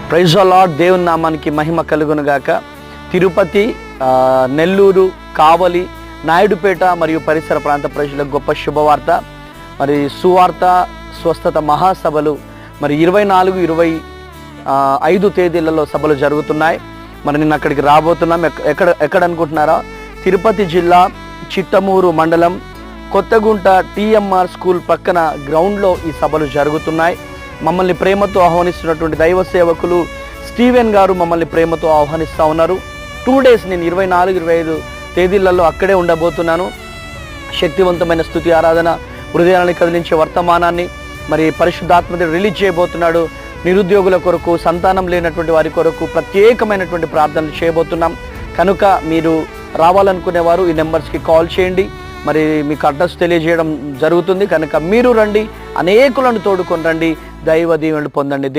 Praise the lord. దేవుని నామానికి మహిమ కలుగును గాక. తిరుపతి, నెల్లూరు, కావలి, నాయుడుపేట మరియు పరిసర ప్రాంత ప్రజలకు గొప్ప శుభవార్త. మరి సువార్త స్వస్థత మహాసభలు మరి 24, 25 తేదీలలో సభలు జరుగుతున్నాయి. మరి నిన్న అక్కడికి రాబోతున్నాం. ఎక్కడ అనుకుంటున్నారా? తిరుపతి జిల్లా చిట్టమూరు మండలం కొత్తగుంట టీఎంఆర్ స్కూల్ పక్కన గ్రౌండ్లో ఈ సభలు జరుగుతున్నాయి. మమ్మల్ని ప్రేమతో ఆహ్వానిస్తున్నటువంటి దైవ సేవకులు స్టీవెన్ గారు మమ్మల్ని ప్రేమతో ఆహ్వానిస్తూ ఉన్నారు. 2 days నేను 24, 25 తేదీలలో అక్కడే ఉండబోతున్నాను. శక్తివంతమైన స్తుతి ఆరాధన, హృదయాన్ని కదిలించే వర్తమానాన్ని మరి పరిశుద్ధాత్మదేవుడు రిలీజ్ చేయబోతున్నాడు. నిరుద్యోగుల కొరకు, సంతానం లేనటువంటి వారి కొరకు ప్రత్యేకమైనటువంటి ప్రార్థనలు చేయబోతున్నాం. కనుక మీరు రావాలనుకునేవారు ఈ నెంబర్స్కి కాల్ చేయండి. మరి మీకు అడ్రస్ తెలియజేయడం జరుగుతుంది. కనుక మీరు రండి, అనేకులను తోడుకొని రండి, దైవ దీవెనలు పొందండి.